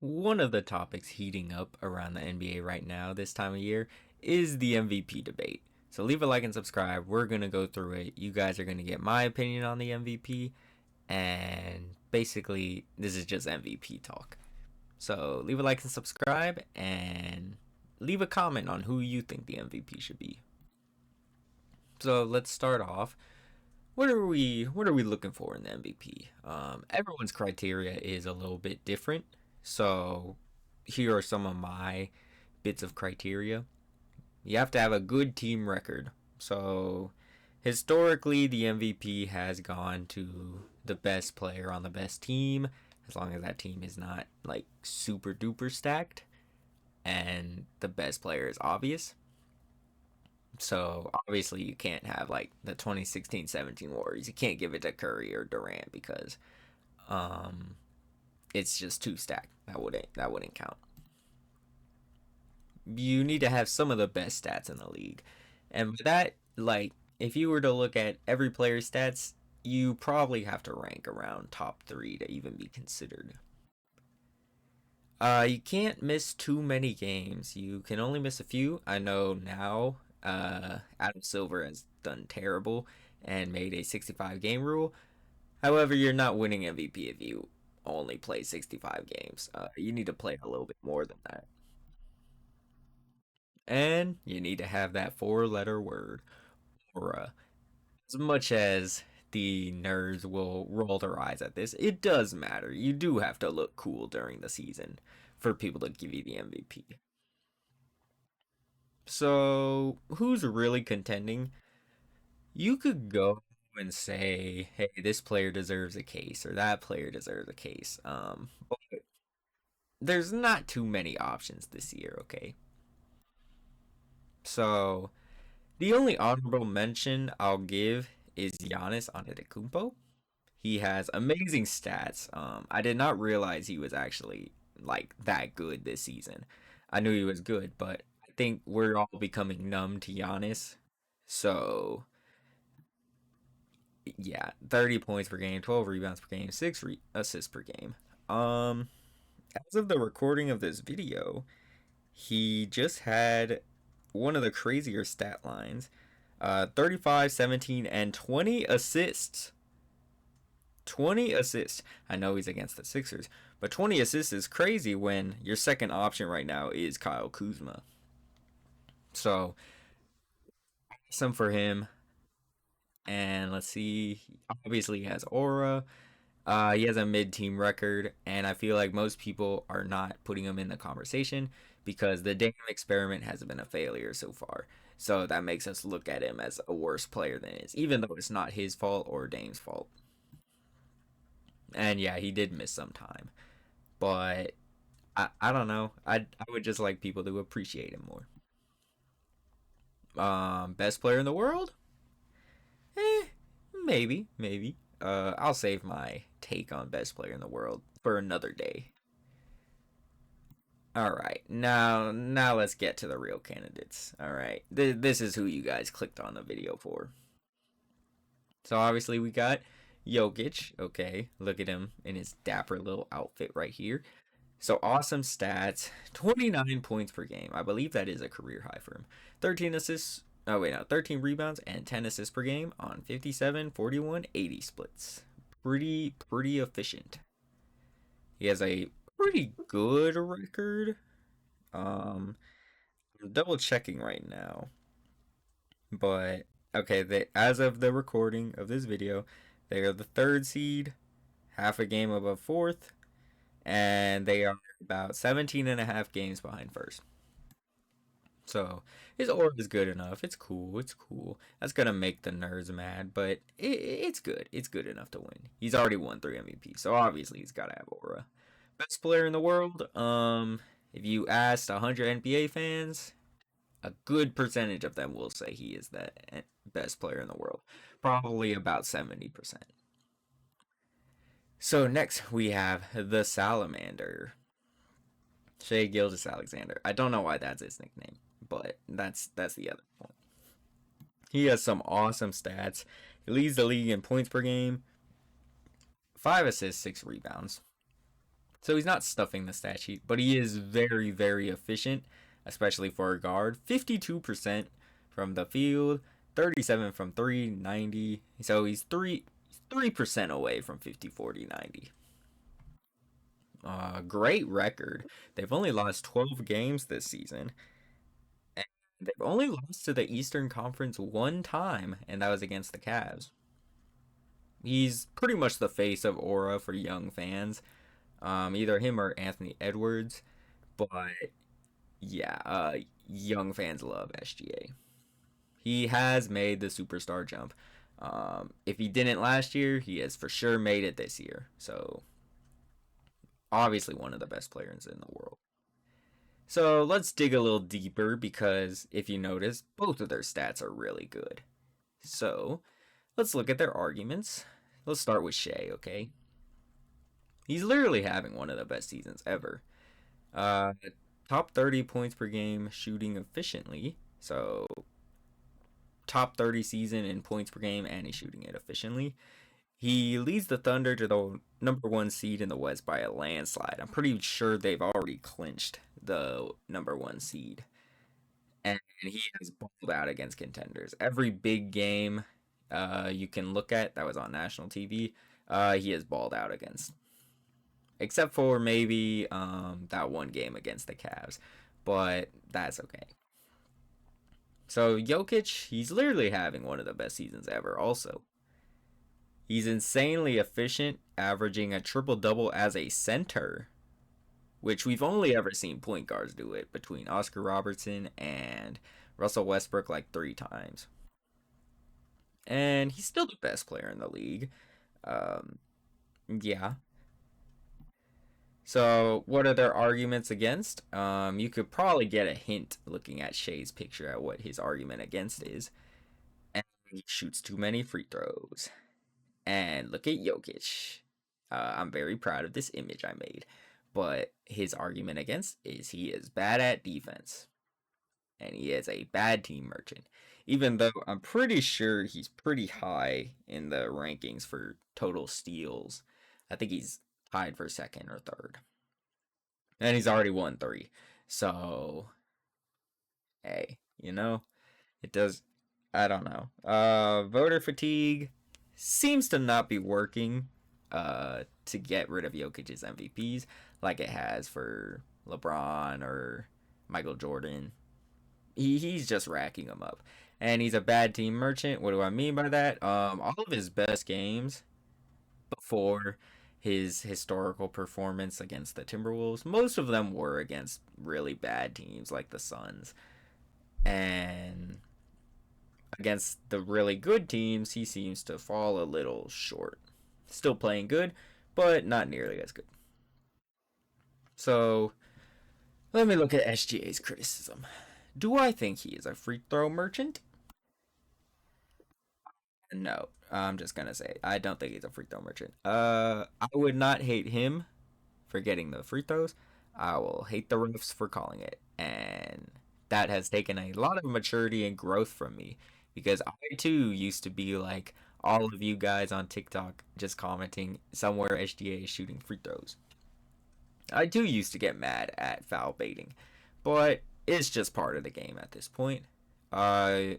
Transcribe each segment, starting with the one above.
One of the topics heating up around the NBA right now, this time of year, is the MVP debate. So leave a like and subscribe. We're going to go through it. You guys are going to get my opinion on the MVP. And basically, this is just MVP talk. So leave a like and subscribe and leave a comment on who you think the MVP should be. So let's start off. What are we looking for in the MVP? Everyone's criteria is a little bit different. So here are some of my bits of criteria. You have to have a good team record. So historically, the MVP has gone to the best player on the best team, as long as that team is not like super duper stacked and the best player is obvious. So obviously you can't have like the 2016-17 Warriors. You can't give it to Curry or Durant because um it's just too stacked. That wouldn't count. You need to have some of the best stats in the league. And with that, like if you were to look at every player's stats, you probably have to rank around top 3 to even be considered. You can't miss too many games. You can only miss a few. I know now Adam Silver has done terrible and made a 65 game rule. However, you're not winning MVP if you only play 65 games. You need to play a little bit more than that. And you need to have that four-letter word, aura. As much as the nerds will roll their eyes at this, it does matter. You do have to look cool during the season for people to give you the MVP. So, who's really contending? You could go and say, hey, this player deserves a case or that player deserves a case. But there's not too many options this year, okay? So, the only honorable mention I'll give is Giannis Antetokounmpo. He has amazing stats. I did not realize he was actually like that good this season. I knew he was good, but I think we're all becoming numb to Giannis. So yeah, 30 points per game, 12 rebounds per game, assists per game. Um, as of the recording of this video, he just had one of the crazier stat lines. 35, 17, and 20 assists. 20 assists. I know he's against the Sixers, but 20 assists is crazy when your second option right now is Kyle Kuzma. So, some for him. And let's see. Obviously, he has aura. He has a mid-team record, and I feel like most people are not putting him in the conversation because the Dame experiment has been a failure so far. So that makes us look at him as a worse player than he is, even though it's not his fault or Dame's fault. And yeah, he did miss some time, but I don't know. I would just like people to appreciate him more. Best player in the world? Eh, maybe. I'll save my take on best player in the world for another day. All right, now let's get to the real candidates. All right, this is who you guys clicked on the video for. So obviously we got Jokic. Okay, look at him in his dapper little outfit right here. So awesome stats, 29 points per game. I believe that is a career high for him. 13 assists. Oh wait, no, 13 rebounds and 10 assists per game on 57, 41, 80 splits. Pretty efficient. He has a pretty good record. I'm double checking right now, but okay, as of the recording of this video, they are the third seed, half a game above fourth, and they are about 17 and a half games behind first. So his aura is good enough. It's cool. It's cool. That's gonna make the nerds mad, but it's good. It's good enough to win. He's already won 3 MVP, so obviously he's gotta have aura. Best player in the world. If you asked 100 NBA fans, a good percentage of them will say he is the best player in the world. Probably about 70%. So next we have the Salamander. Shea Gilgeous-Alexander. I don't know why that's his nickname, but that's the other point. He has some awesome stats. He leads the league in points per game, 5 assists, 6 rebounds, So he's not stuffing the stat sheet, but he is very, very efficient, especially for a guard. 52% from the field, 37 from three, 90. So he's 3% away from 50, 40, 90. Great record. They've only lost 12 games this season. And they've only lost to the Eastern Conference one time, and that was against the Cavs. He's pretty much the face of aura for young fans. Either him or Anthony Edwards. But yeah, young fans love SGA. He has made the superstar jump. If he didn't last year, he has for sure made it this year. So obviously one of the best players in the world. So let's dig a little deeper because if you notice, both of their stats are really good. So let's look at their arguments. Let's start with Shea, okay? He's literally having one of the best seasons ever. Uh, Top 30 points per game shooting efficiently. So top 30 season in points per game, and he's shooting it efficiently. He leads the Thunder to the number one seed in the West by a landslide. I'm pretty sure they've already clinched the number one seed. And he has balled out against contenders. Every big game you can look at that was on national TV, he has balled out against. Except for maybe that one game against the Cavs. But that's okay. So Jokic, he's literally having one of the best seasons ever also. He's insanely efficient, averaging a triple double as a center, which we've only ever seen point guards do it between Oscar Robertson and Russell Westbrook like 3 times. And he's still the best player in the league. Um, yeah. So, what are their arguments against? You could probably get a hint looking at Shea's picture at what his argument against is. And he shoots too many free throws. And look at Jokic. I'm very proud of this image I made. But his argument against is he is bad at defense. And he is a bad team merchant. Even though I'm pretty sure he's pretty high in the rankings for total steals. I think he's tied for second or third. And he's already won 3. So, hey, it does. I don't know. Voter fatigue seems to not be working to get rid of Jokic's MVPs like it has for LeBron or Michael Jordan. He's just racking them up. And he's a bad team merchant. What do I mean by that? All of his best games before his historical performance against the Timberwolves, most of them were against really bad teams like the Suns. And against the really good teams, he seems to fall a little short. Still playing good, but not nearly as good. So, let me look at SGA's criticism. Do I think he is a free throw merchant? No, I'm just gonna say I don't think he's a free throw merchant. I would not hate him for getting the free throws. I will hate the refs for calling it, and that has taken a lot of maturity and growth from me because I too used to be like all of you guys on TikTok just commenting somewhere SGA is shooting free throws. I too used to get mad at foul baiting, but it's just part of the game at this point. Uh,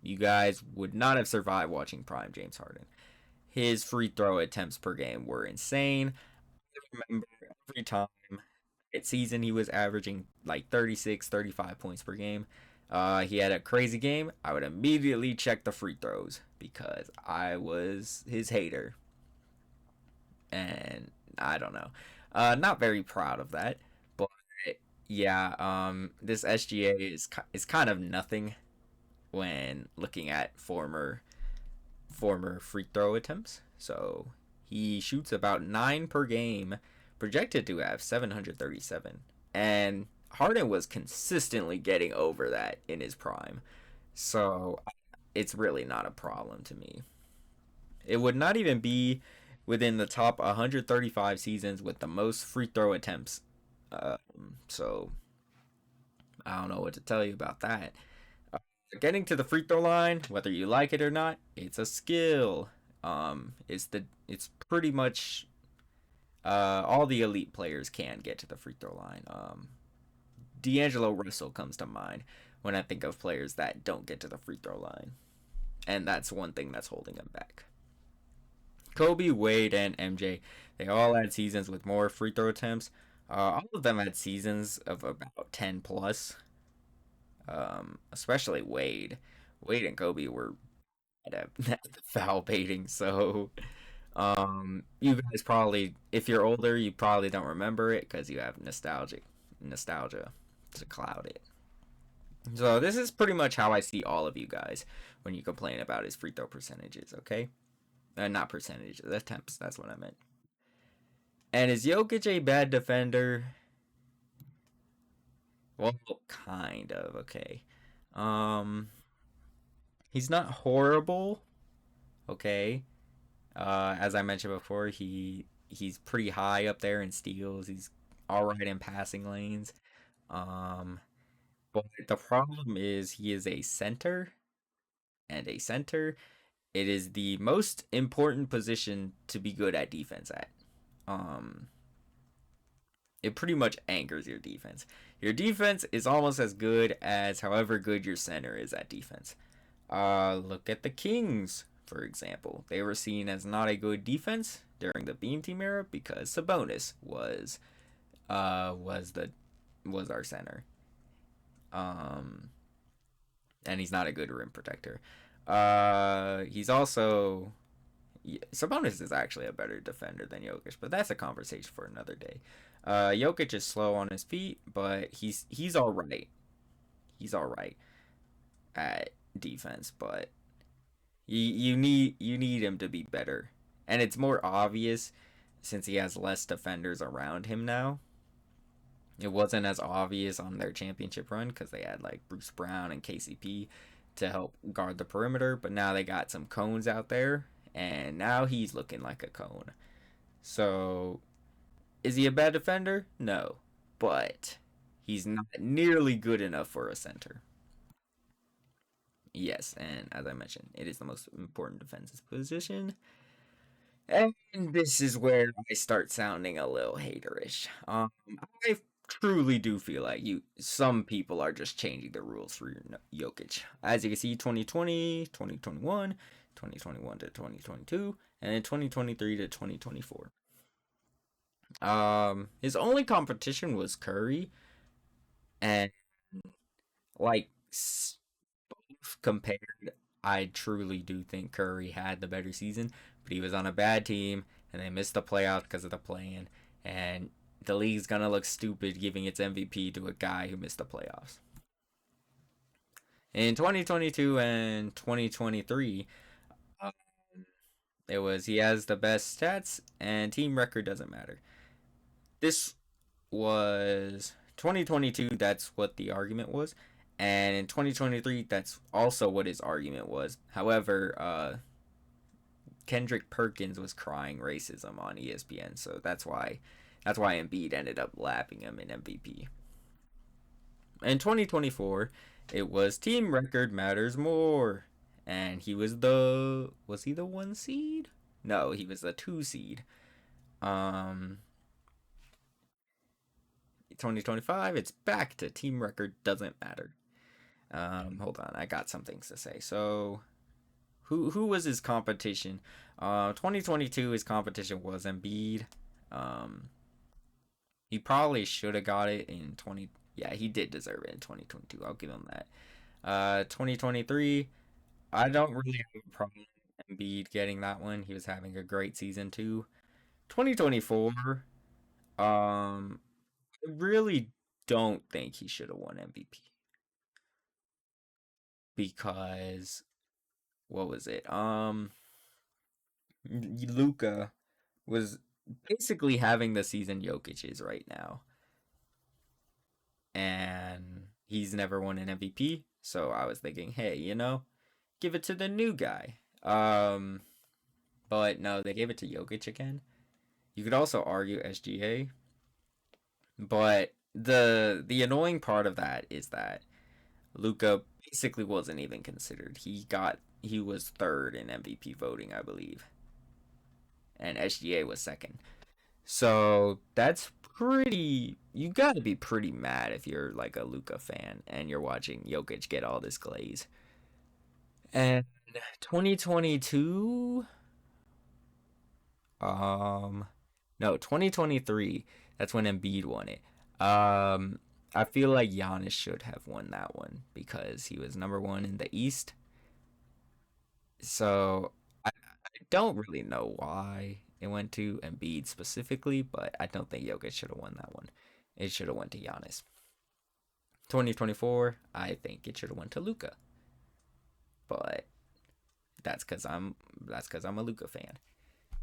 you guys would not have survived watching Prime James Harden. His free throw attempts per game were insane. I remember every time that season he was averaging like 36, 35 points per game. He had a crazy game. I would immediately check the free throws because I was his hater. And I don't know. Not very proud of that. But yeah, this SGA is kind of nothing when looking at former free throw attempts. So he shoots about 9 per game, projected to have 737. And Harden was consistently getting over that in his prime. So it's really not a problem to me. It would not even be within the top 135 seasons with the most free throw attempts. So I don't know what to tell you about that. Getting to the free throw line, whether you like it or not, it's a skill. It's pretty much All the elite players can get to the free throw line. D'Angelo Russell comes to mind when I think of players that don't get to the free throw line, and that's one thing that's holding them back. Kobe, Wade, and MJ, they all had seasons with more free throw attempts. All of them had seasons of about 10 plus. Especially Wade. Wade and Kobe were at foul baiting, so you guys probably, if you're older, you probably don't remember it because you have nostalgia to cloud it. So this is pretty much how I see all of you guys when you complain about his free throw percentages. Okay, not percentages, attempts. That's what I meant. And is Jokic a bad defender? Well, kind of. Okay. Um, he's not horrible. Okay. As I mentioned before, he's pretty high up there in steals. He's all right in passing lanes. Um, but the problem is he is a center, and a center, it is the most important position to be good at defense at. Um, it pretty much anchors your defense. Your defense is almost as good as however good your center is at defense. Look at the Kings, for example. They were seen as not a good defense during the Beam Team era because Sabonis was our center. Um, and he's not a good rim protector. He's also Sabonis is actually a better defender than Jokic, but that's a conversation for another day. Jokic is slow on his feet, but he's all right. He's all right at defense, but you need him to be better, and it's more obvious since he has less defenders around him now. It wasn't as obvious on their championship run because they had like Bruce Brown and KCP to help guard the perimeter, but now they got some cones out there, and now he's looking like a cone. So, is he a bad defender? No, but he's not nearly good enough for a center. Yes, and as I mentioned, it is the most important defensive position. And this is where I start sounding a little haterish. I truly do feel like some people are just changing the rules for Jokic. As you can see, 2020, 2021, 2021 to 2022, and then 2023 to 2024. His only competition was Curry, and like compared, I truly do think Curry had the better season, but he was on a bad team and they missed the playoffs because of the play-in, and the league's gonna look stupid giving its MVP to a guy who missed the playoffs. In 2022 and 2023, um, it was he has the best stats and team record doesn't matter. This was 2022, that's what the argument was. And in 2023, that's also what his argument was. However, Kendrick Perkins was crying racism on ESPN, so that's why Embiid ended up lapping him in MVP. In 2024, it was team record matters more, and was he the 1 seed? No, he was the 2 seed. Um, 2025, it's back to team record doesn't matter. Hold on, I got some things to say. So, who was his competition? 2022, his competition was Embiid. Um, he probably should have got it in 20. Yeah, he did deserve it in 2022. I'll give him that. 2023, I don't really have a problem with Embiid getting that one. He was having a great season too. 2024, I really don't think he should have won MVP because what was it? Luca was basically having the season Jokic is right now, and he's never won an MVP. So I was thinking, hey, give it to the new guy. But no, they gave it to Jokic again. You could also argue SGA, but the annoying part of that is that Luca basically wasn't even considered. He was third in MVP voting, I believe, and SGA was second. So that's pretty. You got to be pretty mad if you're like a Luka fan and you're watching Jokic get all this glaze. And 2022, um, no, 2023. That's when Embiid won it. Um, I feel like Giannis should have won that one because he was number one in the East. So I don't really know why it went to Embiid specifically, but I don't think Jokic should have won that one. It should have went to Giannis. 2024, I think it should have went to Luca, but that's because I'm a Luca fan.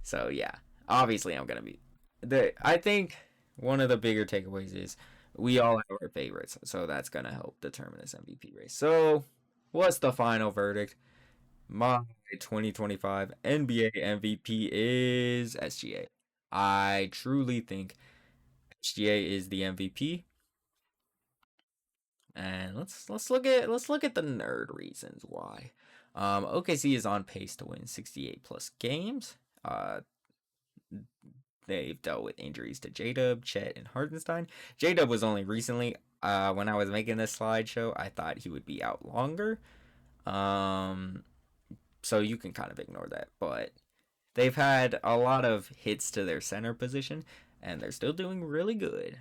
So yeah, obviously I'm gonna be the. I think one of the bigger takeaways is we all have our favorites, so that's gonna help determine this MVP race. So what's the final verdict? My 2025 NBA MVP is SGA. I truly think SGA is the MVP. And let's look at the nerd reasons why. OKC is on pace to win 68 plus games. Uh, they've dealt with injuries to J-Dub, Chet, and Hardenstein. J-Dub was only recently. When I was making this slideshow, I thought he would be out longer. Um, so you can kind of ignore that. But they've had a lot of hits to their center position, and they're still doing really good.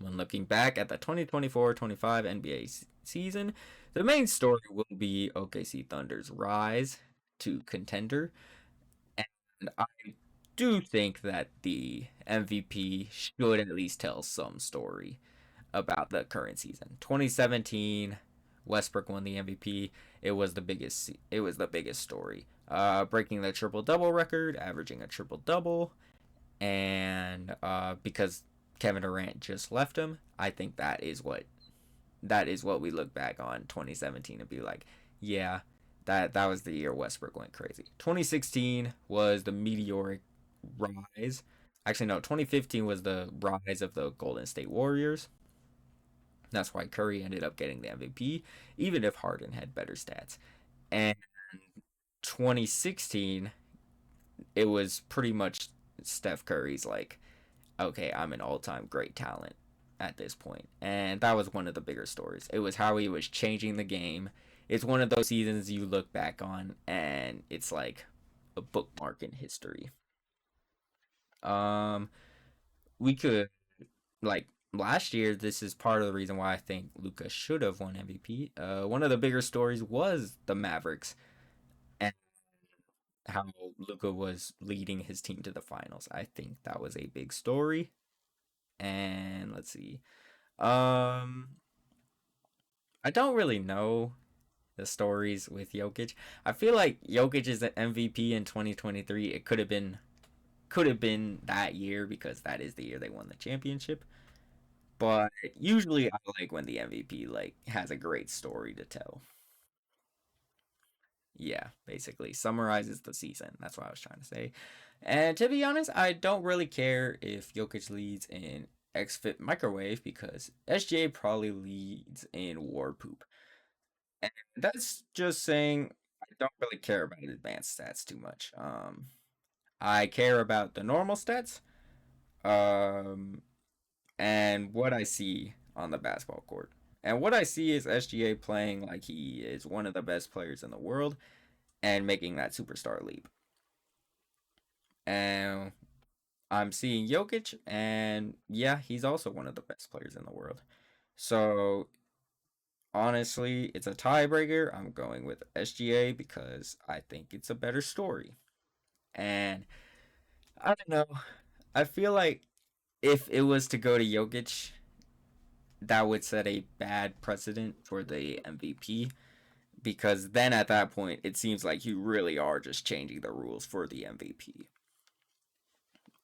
When looking back at the 2024-25 NBA season, the main story will be OKC Thunder's rise to contender, and I do think that the MVP should at least tell some story about the current season. 2017, Westbrook won the MVP. It was the biggest story. Breaking the triple double record, averaging a triple double, and because Kevin Durant just left him, I think that is what we look back on 2017 and be like, yeah, that was the year Westbrook went crazy. 2016 was the meteoric rise. Actually, no, 2015 was the rise of the Golden State Warriors. That's why Curry ended up getting the MVP, even if Harden had better stats. And 2016, it was pretty much Steph Curry's like, okay, I'm an all-time great talent at this point. And that was one of the bigger stories. It was how he was changing the game. It's one of those seasons you look back on and it's like a bookmark in history. Um we could like last year this is part of the reason why I think Luka should have won MVP. One of the bigger stories was the Mavericks and how Luka was leading his team to the finals. I think that was a big story. And let's see. Um, I don't really know the stories with Jokic. I feel like Jokic is the MVP in 2023. It could have been that year because that is the year they won the championship. But usually I like when the MVP like has a great story to tell. Yeah, basically summarizes the season. That's what I was trying to say. And to be honest, I don't really care if Jokic leads in XFit microwave because SGA probably leads in war poop. And that's just saying I don't really care about advanced stats too much. I care about the normal stats, um, and what I see on the basketball court. And what I see is SGA playing like he is one of the best players in the world and making that superstar leap. And I'm seeing Jokic, and yeah, he's also one of the best players in the world. So honestly, it's a tiebreaker. I'm going with SGA because I think it's a better story. And I don't know. I feel like if it was to go to Jokic, that would set a bad precedent for the MVP because then at that point it seems like you really are just changing the rules for the MVP.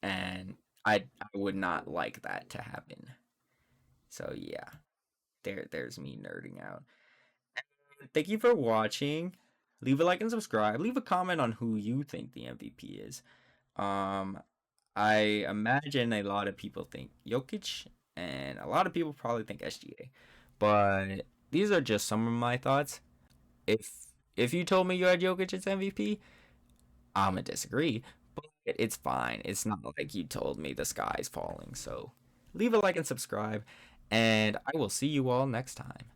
And I would not like that to happen. So yeah, there's me nerding out. Thank you for watching. Leave a like and subscribe. Leave a comment on who you think the MVP is. Um, I imagine a lot of people think Jokic, and a lot of people probably think SGA. But these are just some of my thoughts. If if you told me you had Jokic as MVP, I'm gonna disagree. It's fine. It's not like you told me the sky's falling. So leave a like and subscribe, and I will see you all next time.